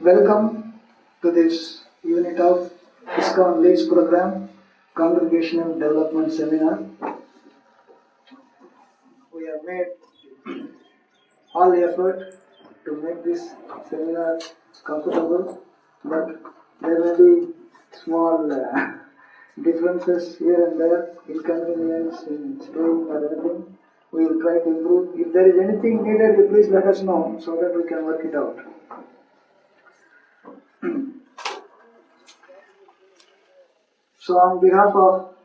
Welcome to this unit of ISKCON LEADS program, Congregational Development Seminar. We have made all the effort to make this seminar comfortable, but there may be small differences here and there, inconvenience in staying or anything. We will try to improve. If there is anything needed, you please let us know so that we can work it out. So on behalf of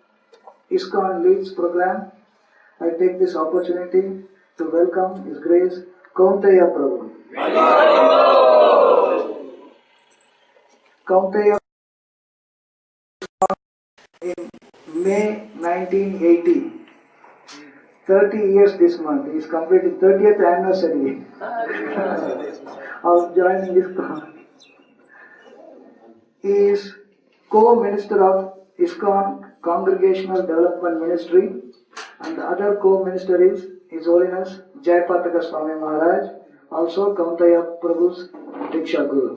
ISKCON LEADS program, I take this opportunity to welcome His Grace Kaunteya Prabhu. Kaunteya in May 1980, 30 years this month. He is completing 30th anniversary of joining this program. He is co-minister of ISKCON Congregational Development Ministry, and the other co-minister is His Holiness Jayapataka Swami Maharaj, also Kaunteya Prabhu's Diksha Guru.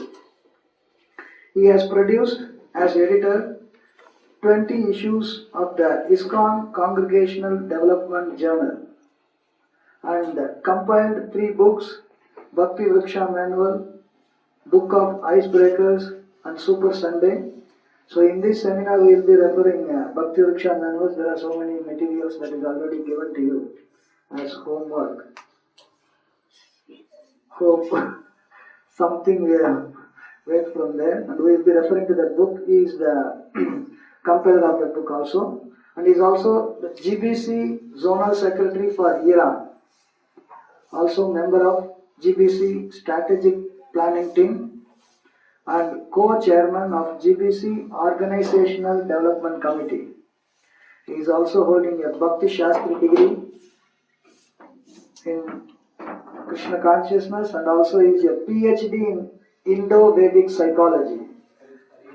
He has produced as editor 20 issues of the ISKCON Congregational Development Journal and compiled 3 books, Bhakti Vriksha Manual, Book of Icebreakers and Super Sunday. So in this seminar we will be referring Bhakti Vriksha Manuals. There are so many materials that is already given to you as homework. Hope something we have read from there, and we will be referring to that book. He is the compiler of that book also, and he is also the GBC Zonal Secretary for Iran, also member of GBC Strategic Planning Team, and co-chairman of GBC Organizational Development Committee. He is also holding a Bhakti Shastri degree in Krishna consciousness, and also is a PhD in Indo-Vedic psychology.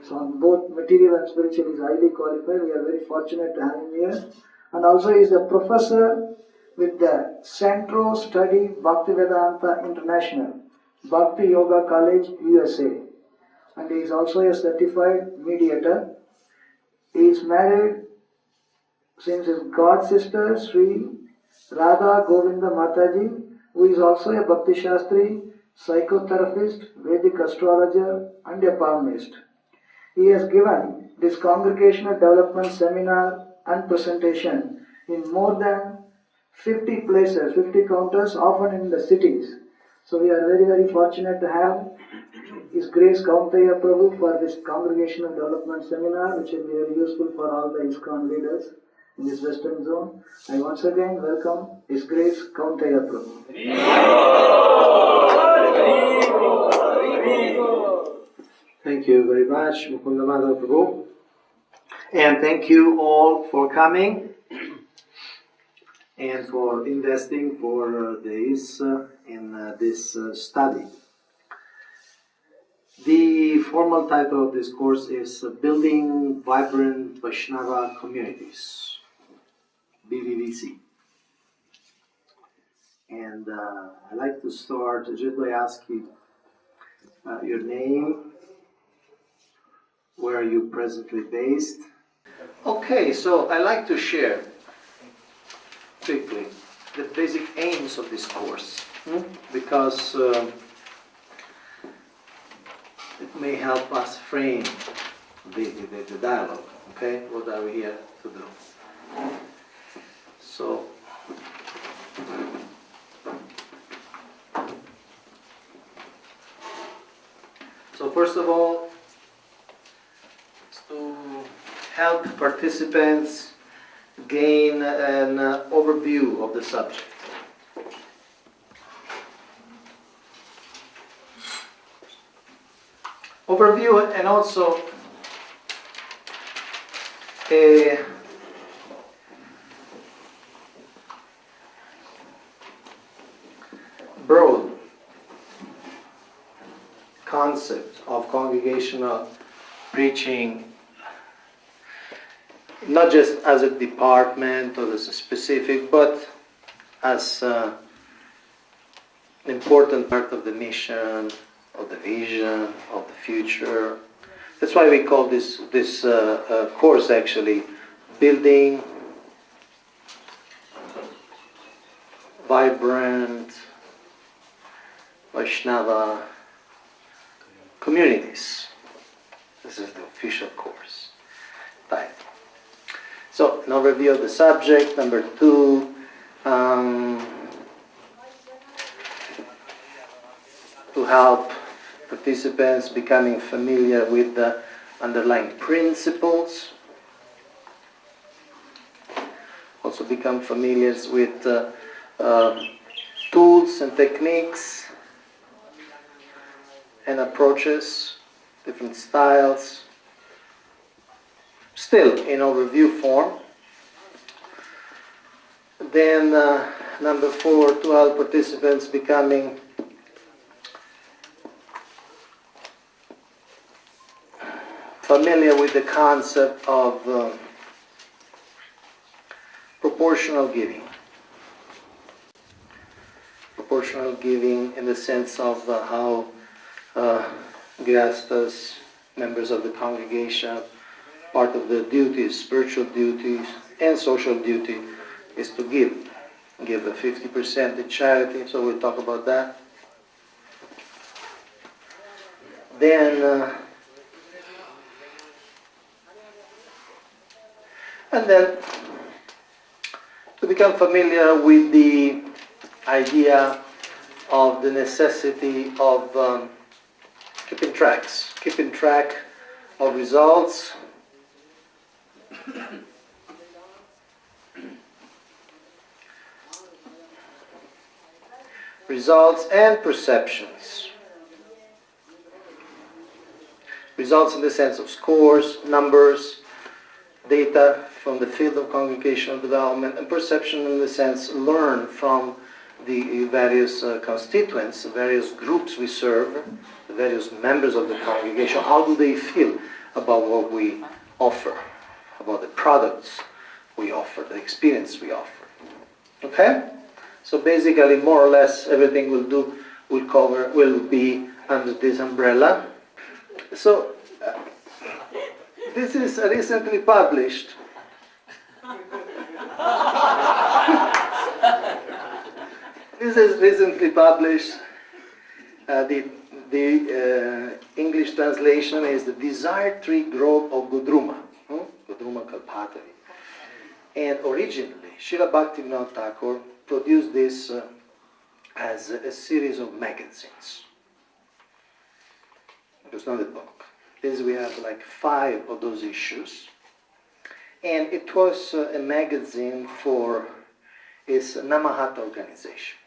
So on both material and spiritual he is highly qualified. We are very fortunate to have him here. And also he is a professor with the Centro Study Bhaktivedanta International, Bhakti Yoga College, USA. And he is also a certified mediator. He is married since his god sister Sri Radha Govinda Mataji, who is also a Bhakti Shastri, psychotherapist, Vedic astrologer and a palmist. He has given this congregational development seminar and presentation in more than 50 places, 50 counters, often in the cities. So we are very, very fortunate to have His Grace Kaunteya Prabhu for this Congregational Development Seminar, which will be very useful for all the ISKCON leaders in this Western Zone. I once again welcome His Grace Kaunteya Prabhu. Thank you very much, Mukunda Madhava Prabhu. And thank you all for coming and for investing for days in this study. The formal title of this course is Building Vibrant Vaishnava Communities, BVVC. And I'd like to start just by asking your name, where are you presently based? Okay, so I'd like to share quickly the basic aims of this course, because it may help us frame the dialogue, okay? What are we here to do? So, first of all, to help participants gain an overview of the subject. Overview and also a broad concept of congregational preaching, not just as a department or as a specific, but as an important part of the mission, of the vision, of the future. That's why we call this course actually Building Vibrant Vaishnava Communities. This is the official course title. So, an overview of the subject. Number 2, to help participants becoming familiar with the underlying principles. Also become familiar with tools and techniques and approaches, different styles, still in overview form. Then number 4, to help participants becoming familiar with the concept of proportional giving. Proportional giving in the sense of how Grihasthas, members of the congregation, part of the duties, spiritual duties and social duty is to give. Give a 50% in charity, so we'll talk about that. Then and then to become familiar with the idea of the necessity of keeping track of results, and perceptions. Results in the sense of scores, numbers, data from the field of congregational development, and perception in the sense learned from the various constituents, the various groups we serve, the various members of the congregation. How do they feel about what we offer, about the products we offer, the experience we offer? Okay? So basically, more or less, everything will be under this umbrella. So this is recently published. This is recently published. The English translation is The Desired Tree Grove of Godruma, Godruma Kalpatavi. And originally, Srila Bhaktivinoda Thakur produced this as a series of magazines. It was not a book. This we have like 5 of those issues. And it was a magazine for his Namahatha organization.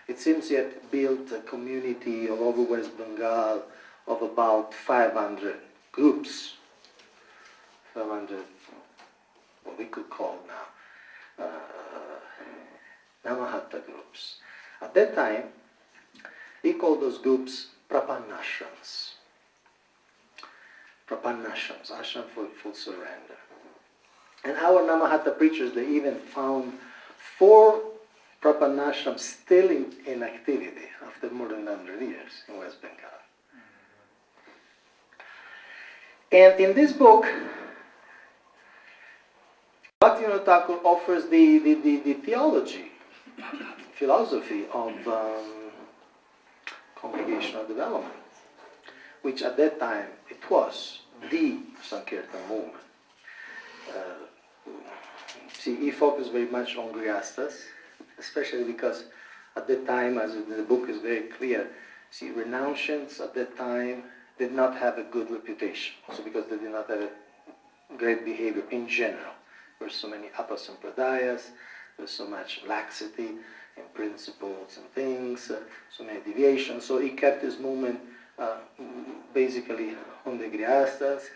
It seems he had built a community all over West Bengal of about 500 groups. 500, what we could call now, Namahatha groups. At that time, he called those groups Prapanashrams. Prapanashrams, ashram for full surrender. And our Namahatha preachers, they even found 4 Prapanashrams still in activity after more than 100 years in West Bengal. And in this book, Bhaktivinoda Thakur offers the theology, philosophy of congregational development, which at that time it was the Sankirtan movement. He focused very much on Grihasthas, especially because at that time, as the book is very clear, renunciants at that time did not have a good reputation. Also because they did not have a great behavior in general. There were so many apasampradayas, there was so much laxity in principles and things, so many deviations. So he kept his movement basically on the Grihasthas.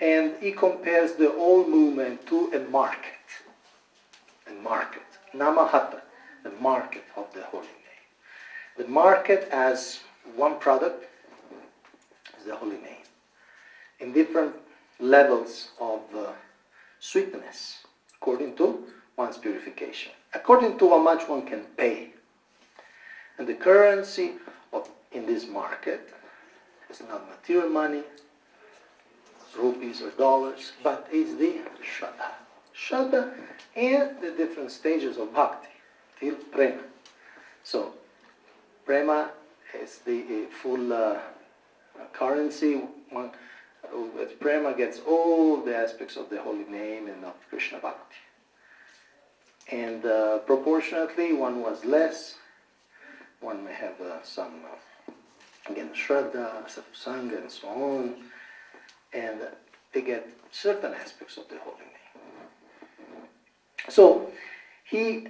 And he compares the whole movement to a market. Namahatha, the market of the holy name. The market as one product is the holy name. In different levels of sweetness according to one's purification, according to how much one can pay. And the currency in this market is not material money, rupees or dollars, but is the Shraddha. Shraddha and the different stages of bhakti till prema. So, prema is the full currency. With prema gets all the aspects of the holy name and of Krishna bhakti. And proportionately, one was less. One may have some, again, Shraddha, Satsanga, and so on. And they get certain aspects of the holy name. So, he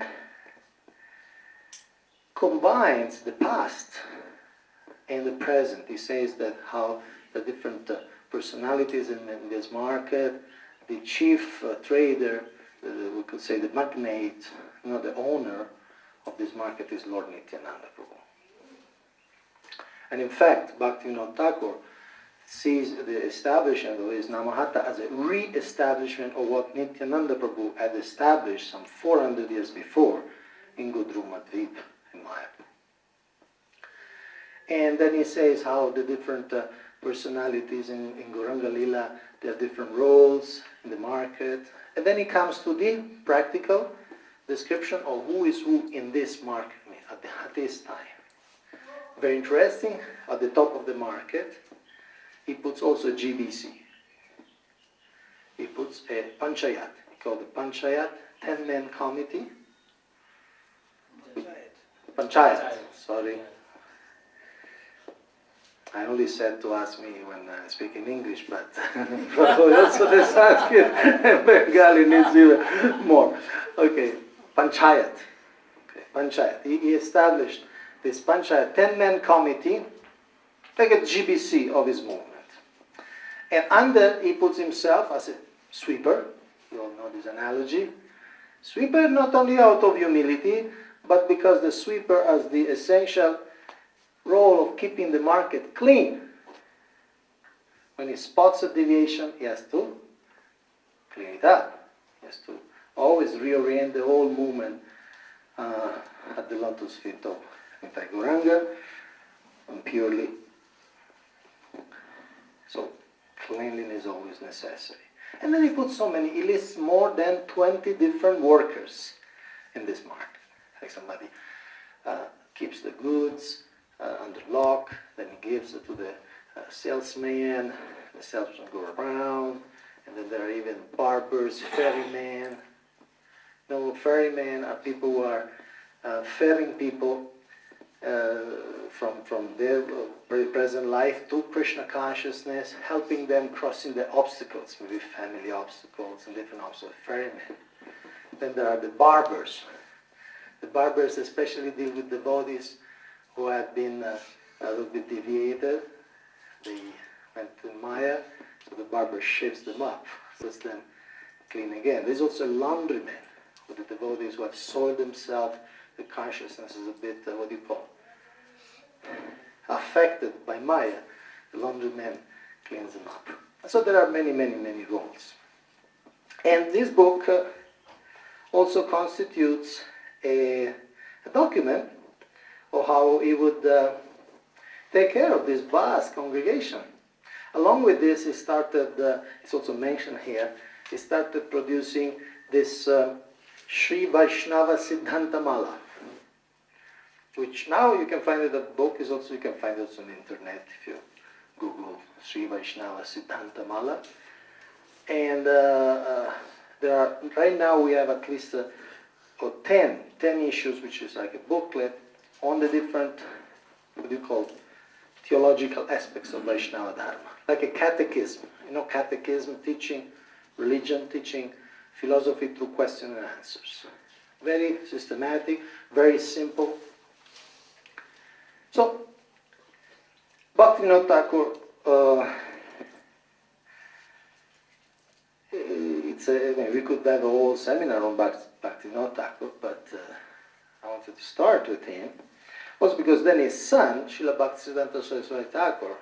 combines the past and the present. He says that how the different personalities in this market, the chief trader, we could say the magnate, the owner of this market is Lord Nityananda Prabhu. And in fact, Bhaktivinoda Thakur sees the establishment of his Namahata as a re-establishment of what Nityananda Prabhu had established some 400 years before in Gudru Madhvip in Mayapur. And then he says how the different personalities in Gauranga Lila, they have different roles in the market. And then he comes to the practical description of who is who in this market at this time. Very interesting, at the top of the market, he puts also GBC. He puts a Panchayat, he called the Panchayat, 10-man committee. Panchayat, sorry. I only said to ask me when I speak in English, but also the Sanskrit and Bengali needs even more. Okay, Panchayat. Okay, Panchayat. He established this Panchayat 10-man committee, like a GBC of his movement. And under, he puts himself as a sweeper. You all know this analogy. Sweeper not only out of humility, but because the sweeper has the essential role of keeping the market clean. When he spots a deviation, he has to clean it up. He has to always reorient the whole movement at the lotus feet of Gauranga and purely. So cleanliness is always necessary. And then he puts so many, he lists more than 20 different workers in this market. Like somebody keeps the goods under lock, then he gives it to the salesman, the salesman go around, and then there are even barbers, ferrymen. Ferrymen are people who are ferrying people from their very present life to Krishna consciousness, helping them crossing the obstacles, maybe family obstacles and different obstacles, ferrymen. Then there are the barbers. The barbers especially deal with devotees who have been a little bit deviated. They went to Maya, so the barber shaves them up, sets them clean again. There's also laundrymen, with the devotees who have soiled themselves. The consciousness is a bit, affected by Maya. The laundryman cleans them up. So there are many, many, many roles. And this book also constitutes a document of how he would take care of this vast congregation. Along with this, he started, it's also mentioned here, he started producing this Sri Vaishnava Siddhanta Mala, which now you can find it, the book is also, you can find it on the internet if you Google Sri Vaishnava Siddhanta Mala. And there are, right now we have at least 10 issues, which is like a booklet on the different, what do you call it, theological aspects of Vaishnava Dharma. Like a catechism, catechism teaching, religion teaching, philosophy through question and answers. Very systematic, very simple. So, Bhaktivinoda Thakur, we could have a whole seminar on Bhaktivinoda Thakur, but I wanted to start with him. Also because then his son, Srila Bhaktisiddhanta Sarasvati Thakur,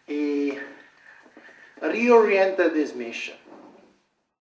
he reoriented his mission.